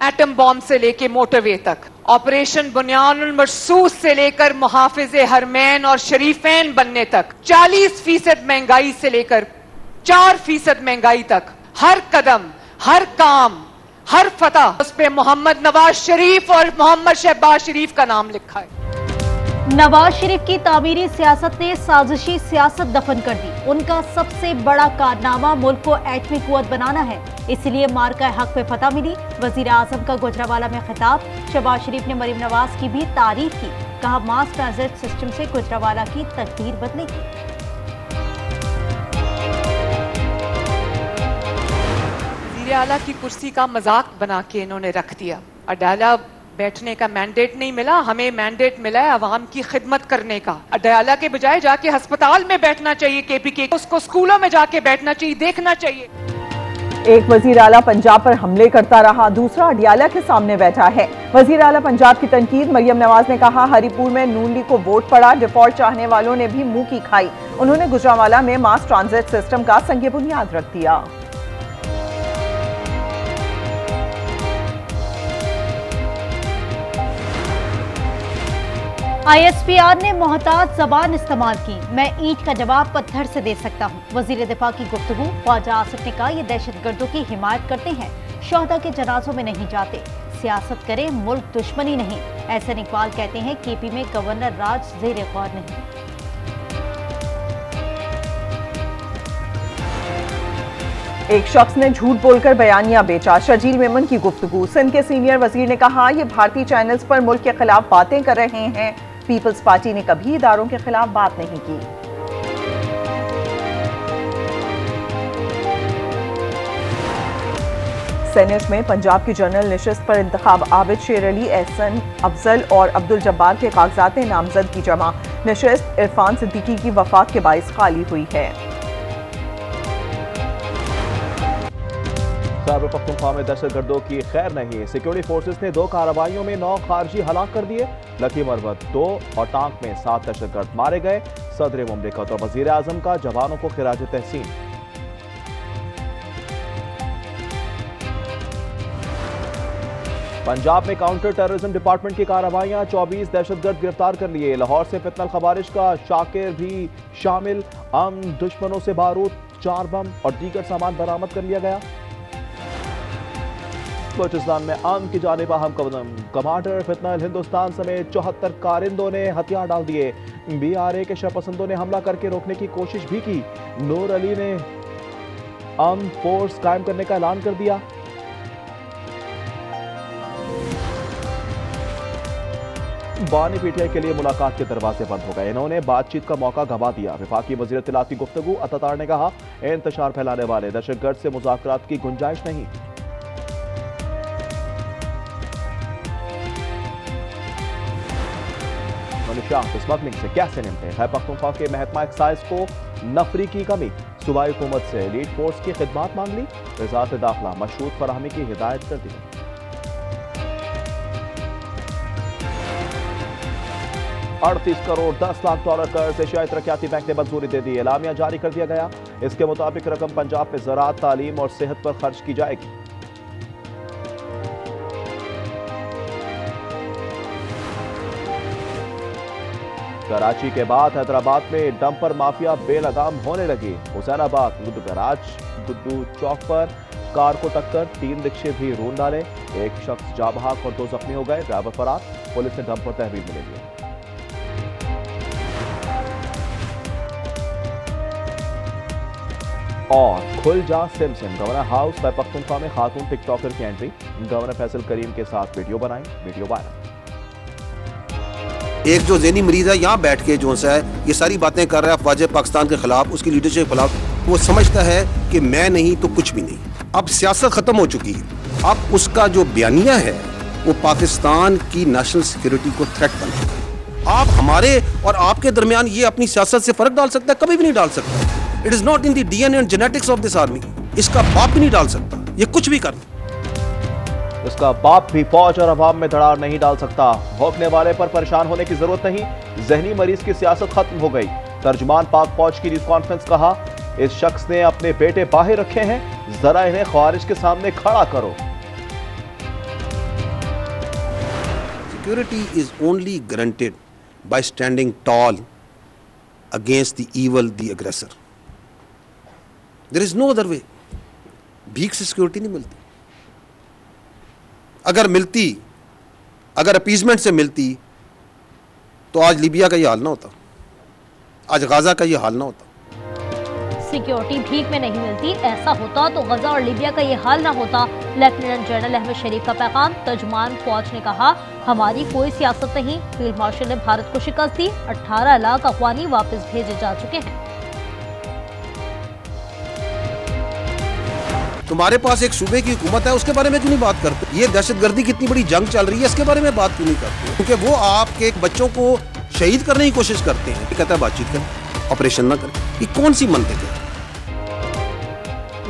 Atom bomb से लेके motorway तक, ऑपरेशन बुनियानुल मरसूस से लेकर मुहाफिज़े हरमैन और शरीफैन बनने तक, 40% महंगाई से लेकर 4% महंगाई तक, हर कदम, हर काम, हर फतह उस पे मोहम्मद नवाज शरीफ और मोहम्मद शहबाज शरीफ का नाम लिखा है। नवाज शरीफ की तामीरी सियासत ने साजिशी सियासत दफन कर दी। उनका सबसे बड़ा कारनामा मुल्क को एटमी कुव्वत बनाना है, इसलिए मार्का हक पे फतह मिली। वजीर आजम का गुजरावाला में खिताब। शहबाज शरीफ ने मरीम नवाज की भी तारीफ की, कहा मास ट्रांजिट सिस्टम से गुजरावाला की तकदीर बदलेगी। वज़ीर आला की कुर्सी का मजाक बना के इन्होंने रख दिया। अडाला बैठने का मैंडेट नहीं मिला, हमें मैंडेट मिला है अवाम की खिदमत करने का। अडाला के बजाय जाके अस्पताल में बैठना चाहिए केपीके, उसको स्कूलों में जाके बैठना चाहिए, देखना चाहिए। एक वजीर आला पंजाब पर हमले करता रहा, दूसरा अडियाला के सामने बैठा है। वजीर आला पंजाब की तनकीद। मरियम नवाज ने कहा हरिपुर में नून लीग को वोट पड़ा, डिफॉल्ट चाहने वालों ने भी मुंह की खाई। उन्होंने गुजरावाला में मास ट्रांजिट सिस्टम का संग बुनियाद रख दिया। ISPR ने मोहतात जबान इस्तेमाल की, मैं ईंट का जवाब पत्थर से दे सकता हूँ। वजीर दिफा की गुफ्तगू। ख्वाजा आसिफ ने कहा ये दहशतगर्दों की हिमायत करते हैं, शोहदा के जनाजों में नहीं जाते। सियासत करें, मुल्क दुश्मनी नहीं। एहसन इकबाल कहते हैं केपी में गवर्नर राज ज़ेर गौर नहीं। एक शख्स ने झूठ बोलकर बयानिया बेचा, शर्जील मेमन की गुफ्तगू। सिंध के सीनियर वजीर ने कहा ये भारतीय चैनल्स पर मुल्क के खिलाफ बातें कर रहे हैं। पीपल्स पार्टी ने कभी इदारों के खिलाफ बात नहीं की। सेनेट में पंजाब की जनरल नशिस्त पर इंतखाब। आबिद शेर अली, एहसन अफजल और अब्दुल जब्बार के कागजात नामजदगी जमा। नशिस्त इरफान सिद्दीकी की वफात के बाइस खाली हुई है। खैबर पख्तूनख्वा में दहशतगर्दों की खैर नहीं, सिक्योरिटी फोर्सेस ने 2 कार्रवाइयों में 9 खारजी हलाक कर दिए। लकी मरवत 2 और टांक में 7 दहशतगर्द मारे गए। सदर मुमलिकत और वजीर आजम का जवानों को खिराज तहसीन। पंजाब में काउंटर टेररिज्म डिपार्टमेंट की कार्रवाइयां, 24 दहशतगर्द गिरफ्तार कर लिए। लाहौर से फितनल खवारिज का शाकिर भी शामिल। दुश्मनों से बारूद, 4 बम और दीगर सामान बरामद कर लिया गया। बलूचिस्तान में अमन की जानिब अहम कदम, कमांडर फितनल हिंदुस्तान समेत 74 कारिंदों ने हथियार डाल दिए। BRA के शरपसंदों ने हमला करके रोकने की कोशिश भी की। नूर अली ने अमन फोर्स कायम करने का ऐलान कर दिया। बानी पीटीआई के लिए मुलाकात के दरवाजे बंद हो गए, इन्होंने बातचीत का मौका गंवा दिया। वफाकी वजीर इत्तलात की गुफ्तगू। अतातार ने कहा इंतशार फैलाने वाले दहशतगर्द से मुज़ाकरात की गुंजाइश नहीं। स्मगलिंग से कैसे निपटे, खैबर पख्तूनख्वा के महकमा एक्साइज को नफरी की कमी। सूबाई हुकूमत से लीड फोर्स की खिदमात मांग ली। वज़ारत दाखिला मशरूत फराहमी की हिदायत कर दी। $38 करोड़ 10 लाख कर्ज एशियाई तरक्याती बैंक ने मंजूरी दे दी। एलामिया जारी कर दिया गया। इसके मुताबिक रकम पंजाब में ज़राअत, तालीम और सेहत पर खर्च की जाएगी। कराची के बाद हैदराबाद में डंपर माफिया बेलगाम होने लगी। हुसैनाबाद गुड्डू चौक पर कार को टक्कर, 3 रिक्शे भी रूंध डाले। एक शख्स जाँ बहक और 2 जख्मी हो गए। ड्राइवर फरार, पुलिस ने डंपर तहवील में ले लिया। और खुल जा SIM SIM, governor house Khyber Pakhtunkhwa में खातून टिकटॉकर की एंट्री। गवर्नर फैसल करीम के साथ वीडियो बनाई, वीडियो वायरल। एक जो ज़हनी मरीज है यहाँ बैठ के जो है ये सारी बातें कर रहा है अफवाज पाकिस्तान के खिलाफ, उसकी लीडरशिप के खिलाफ, वो समझता है कि मैं नहीं तो कुछ भी नहीं। अब सियासत खत्म हो चुकी है। अब उसका जो बयानिया है वो पाकिस्तान की नेशनल सिक्योरिटी को थ्रेट बन चुका है। आप हमारे और आपके दरमियान ये अपनी सियासत से फर्क डाल सकता है? कभी भी नहीं डाल सकता। It is not in the DNA and genetics of this army. इसका बाप भी नहीं डाल सकता, ये कुछ भी कर। उसका बाप भी फौज और अवाम में दरार नहीं डाल सकता। भौंकने वाले पर परेशान होने की जरूरत नहीं, जहनी मरीज की सियासत खत्म हो गई। तर्जुमान पाक फौज की न्यूज कॉन्फ्रेंस, कहा इस शख्स ने अपने बेटे बाहर रखे हैं, जरा इन्हें ख्वारिज के सामने खड़ा करो। security is only guaranteed by standing tall against the evil, the aggressor. There is no other way. भीख से सिक्योरिटी नहीं मिलती. अगर मिलती, अगर अपीजमेंट से मिलती, तो आज लीबिया का ये हाल ना होता, आज गाजा का ये हाल ना होता. सिक्योरिटी भीख में नहीं मिलती, ऐसा होता तो गजा और लीबिया का ये हाल ना होता. लेफ्टिनेंट जनरल अहमद शरीफ का पैगाम. तर्जुमान फौज ने कहा, हमारी कोई सियासत नहीं. फील्ड मार्शल ने भारत को शिकस्त दी. 18 लाख अफगानी वापस भेजे जा चुके हैं. तुम्हारे पास एक सूबे की हुकूमत है, उसके बारे में क्यों नहीं बात करते? ये दहशतगर्दी की इतनी बड़ी जंग चल रही है, इसके बारे में बात क्यों नहीं करते? क्योंकि वो आपके बच्चों को शहीद करने की कोशिश करते हैं. कहता है बातचीत करें, ऑपरेशन ना करें. ये कौन सी मंतक है?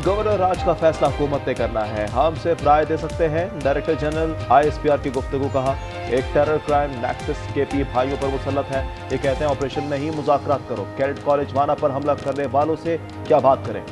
गवर्नर राज का फैसला हुकूमत ने करना है, हम सिर्फ राय दे सकते हैं. डायरेक्टर जनरल ISPR की गुफ्तगू. कहा, एक टेरर क्राइम नेक्सस KP भाइयों पर मुसल्लत है. ये कहते हैं ऑपरेशन नहीं, मुज़ाकरात करो. कैडेट कॉलेज वाना पर हमला करने वालों से क्या बात करें?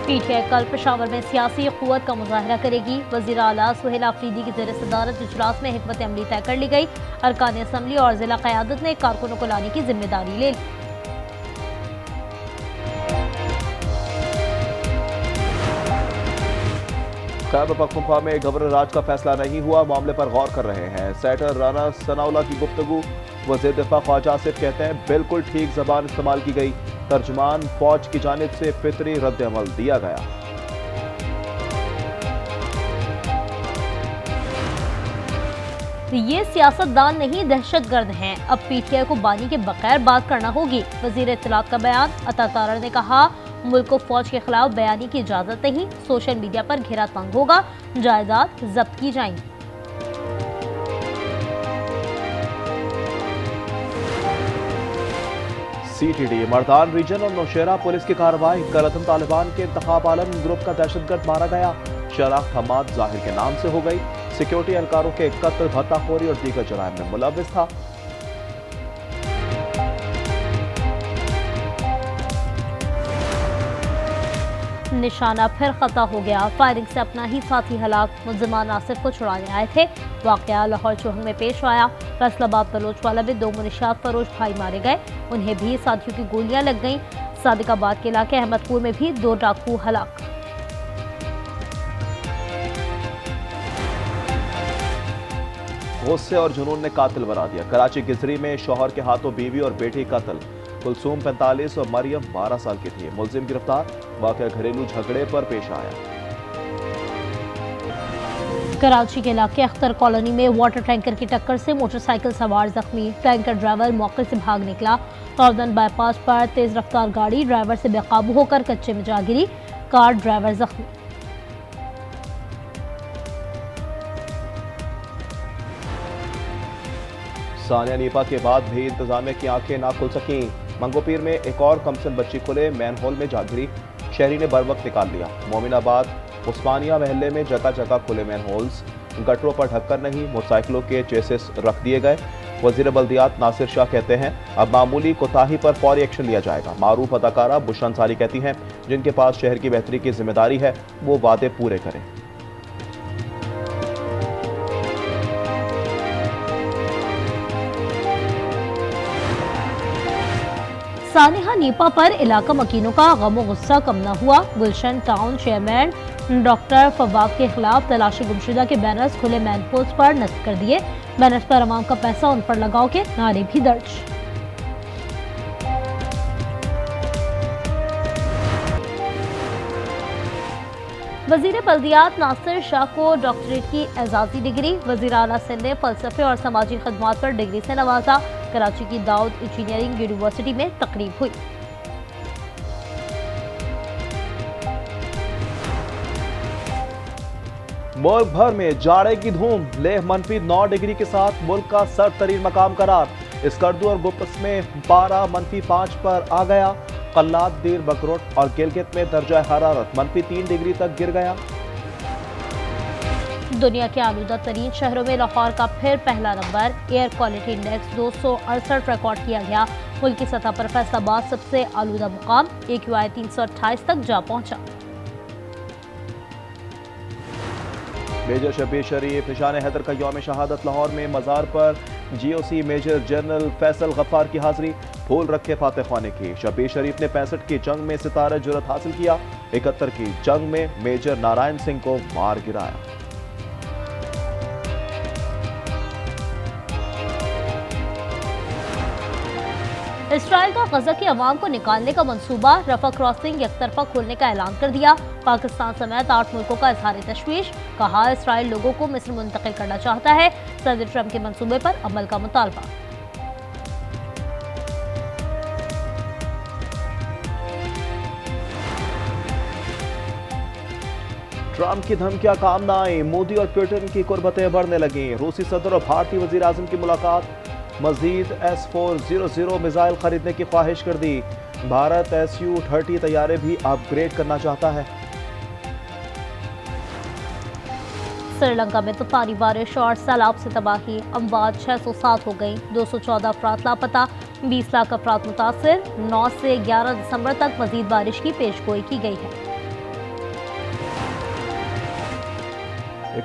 PTI कल पेशावर में सियासी क़ुव्वत का मुजाहरा करेगी. वज़ीर आला सुहेल आफरीदी की ज़ेर सदारत इजलास में हिकमत अमली तय कर ली गई. अरकान असम्बली और जिला क़यादत ने कारकुनों को लाने की जिम्मेदारी ले ली. खैबर पख्तूनख्वा में गवर्नर राज का फैसला नहीं हुआ, मामले पर गौर कर रहे हैं. सेनेटर राना सनाउल्लाह की गुफ्तगू. वज़ीर दिफा ख्वाजा आसिफ कहते हैं, बिल्कुल ठीक ज़बान इस्तेमाल की गई. तर्जुमान फौज की जानिब से फितरी रद्द अमल दिया गया. ये सियासतदान नहीं, दहशतगर्द हैं. अब PTI को बानी के बगैर बात करना होगी. वज़ीर इत्तलात का बयान. अता तारड़ ने कहा, मुल्क को फौज के खिलाफ बयानी की इजाजत नहीं. सोशल मीडिया पर घेरा तंग होगा, जायदाद जब्त की जाएंगी. CTD मर्दान रीजन और नौशेरा पुलिस की कार्रवाई. करतन तालिबान के इंतखाब आलम ग्रुप का दहशतगर्द मारा गया. शनाख्त हमाद जाहिर के नाम से हो गई. सिक्योरिटी एहलकारों के कत्ल, भत्ताखोरी और दीगर जराइम में मुलव्विस था. निशाना फिर खता हो गया. फायरिंग से अपना ही साथी हलाक. मुल्जिमान आसिफ को छुड़ाने आए थे. वाकया लाहौर चौहंग में पेश आया. फैसलाबाद बलोचवाला में 2 मुनशियात फरोश भाई मारे गए. उन्हें भी साथियों की गोलियां लग गईं. सादिकाबाद के इलाके अहमदपुर में भी 2 डाकू हलाक. गुस्से और जुनून ने कातिल बना दिया. कराची गिजरी में शौहर के हाथों बीवी और बेटी कत्ल. कुलसूम 45 और मरियम 12 साल की थी. मुलजिम गिरफ्तार. वाकया घरेलू झगड़े पर पेश आया. कराची के इलाके अख्तर कॉलोनी में वाटर टैंकर की टक्कर से मोटरसाइकिल सवार जख्मी. टैंकर ड्राइवर मौके से भाग निकला. तौदन बाईपास पर तेज रफ्तार गाड़ी ड्राइवर से बेकाबू होकर कच्चे में जा गिरी. कार ड्राइवर जख्मी. सानिया नीपा के बाद भी इंतजामिया की आंखें ना खुल सकी. मंगोपीर में एक और कमसन बच्ची खुले मैन होल में जा गिरी. शहरी ने बरवक्त निकाल लिया. मोमिनाबाद उस्मानिया महल्ले में जगह जगह खुले मैन होल्स. गटरों पर ढक्कन नहीं, मोटरसाइकिलों के चेसिस रख दिए गए. वजीर बल्दियात नासिर शाह कहते हैं, अब मामूली कोताही पर फौरी एक्शन लिया जाएगा. मारूफ अदाकारा बुशरा अंसारी कहती हैं, जिनके पास शहर की बेहतरी की जिम्मेदारी है वो वादे पूरे करें. सानिया नीपा पर इलाका मकीनों का गम गुस्सा कम न हुआ. गुलशन टाउन चेयरमैन डॉक्टर फवाद के खिलाफ तलाशी गुमशुदा के बैनर्स खुले मैन होल्स पर नस्ब कर दिए. बैनर्स पर अवाम का पैसा उन पर लगाओ के नारे भी दर्ज. वजीर बल्दियात नासिर शाह को डॉक्टरेट की एजाजी डिग्री. वजीर आला सिंध ने फलसफे और समाजी खदमात पर डिग्री से नवाजा. कराची की दाऊद इंजीनियरिंग यूनिवर्सिटी में तकरीब हुई. मुल्क भर में जाड़े की धूम. लेह -9 डिग्री के साथ मुल्क का सर्द तरीन मकाम करार. स्कर्दू और गुप्स में पारा -5 पर आ गया. कल्लात, दीर बकरोट और गिलगित में दर्जा हरारत -3 डिग्री तक गिर गया. दुनिया के आलूदा तरीन शहरों में लाहौर का फिर पहला number. Air quality index 268 record किया गया. मुल्क की सतह पर फैसलाबाद सबसे आलूदा मुकाम. AQI 328 तक जा पहुंचा. मेजर शब्बीर शरीफ निशान हैदर का यौम शहादत लाहौर में मज़ार पर GOC major general Faisal Ghaffar की हाजिरी, फूल रखे फातह खाने की। शब्बीर शरीफ ने 65 की जंग में सितारा जुर्रत हासिल किया, 71 की जंग में मेजर नारायण सिंह को मार गिराया। इसराइल का गजा की अवाम को निकालने का मंसूबा, रफा क्रॉसिंग एकतरफा खोलने का ऐलान कर दिया। पाकिस्तान समेत 8 मुल्कों का इजहार तशवीश, कहा इसराइल लोगों को मिस्र मुंतकिल करना चाहता है। सदर ट्रंप के मंसूबे पर अमल का मुतालबा। ट्रंप की धमकियां काम न आई, मोदी और पुतिन की कुर्बतें बढ़ने लगी। रूसी सदर और भारतीय वजीर आजम की मुलाकात, मजीद S-400 मिसाइल खरीदने की ख्वाहिश कर दी। भारत Su-30 तैयारे भी अपग्रेड करना चाहता है। श्रीलंका में तूफानी बारिश और सैलाब से तबाही, अमवात 607 हो गई, 214 अफराद लापता, 20 लाख अफराद मुतासिर। 9 से 11 दिसंबर तक मजीद बारिश की पेशगोई की गई है।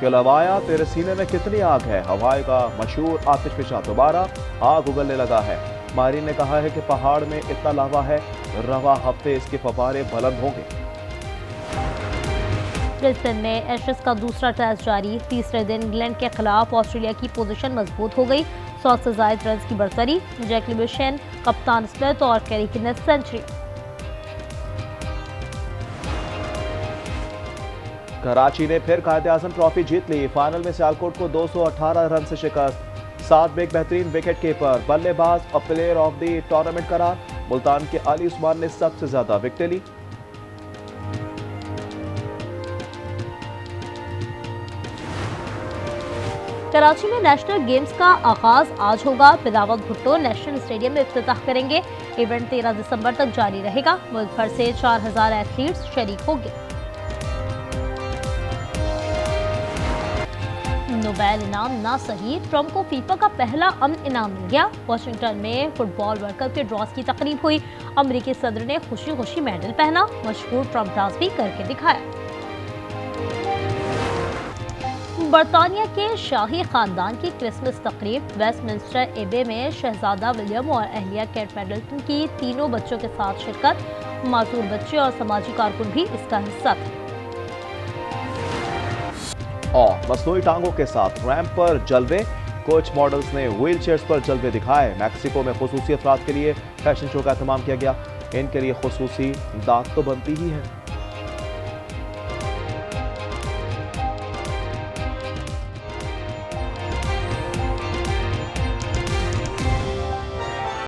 लवाया तेरे सीने में कितनी आग है, हवाई का मशहूर आतिशफिशा दोबारा आग उगलने लगा है। माहिरीन ने कहा है कि पहाड़ में इतना लावा है, रवा हफ्ते इसके फव्वारे बुलंद होंगे। ब्रिस्बेन में एशेज का दूसरा टेस्ट जारी, तीसरे दिन इंग्लैंड के खिलाफ ऑस्ट्रेलिया की पोजीशन मजबूत हो गई। 100 से ज्यादा रन की बढ़तरी, जैक लिविशन, कप्तान स्मिथ और कैरी की ने सेंचुरी। कराची ने फिर कायद-ए-आज़म ट्रॉफी जीत ली, फाइनल में सियालकोट को 218 रन से शिकस्त। 7 में एक बेहतरीन विकेट कीपर, बल्लेबाज और प्लेयर ऑफ द टूर्नामेंट करार। मुल्तान के अली उस्मान ने सबसे ज्यादा विकेटें ली। कराची में नेशनल गेम्स का आगाज आज होगा। बिलावल भुट्टो नेशनल स्टेडियम में इफ्तिताह करेंगे। इवेंट 13 दिसंबर तक जारी रहेगा। मुल्क भर से 4000 एथलीट्स शरीक होंगे। नोबेल इनाम ना सही, ट्रंप को फीफा का पहला अमन इनाम मिल गया। वाशिंगटन में फुटबॉल वर्ल्ड कप के ड्रॉज की तकरीब हुई। अमेरिकी सदर ने खुशी खुशी मेडल पहना, मशहूर ट्रंप डांस भी करके दिखाया। बरतानिया के शाही खानदान की क्रिसमस तकरीब, वेस्टमिंस्टर एबे में शहजादा विलियम और अहलिया केट मिडलटन की तीनों बच्चों के साथ शिरकत। मासूर बच्चे और समाजी कारकुन भी इसका हिस्सा थे। और मसनूई टांगों के साथ रैंप पर जलवे, कुछ मॉडल्स ने व्हील चेयर्स पर जलवे दिखाए। मैक्सिको में खुसूसी अफराद के लिए फैशन शो का एहतमाम किया गया। इनके लिए खुसूसी दाग तो बनती ही है।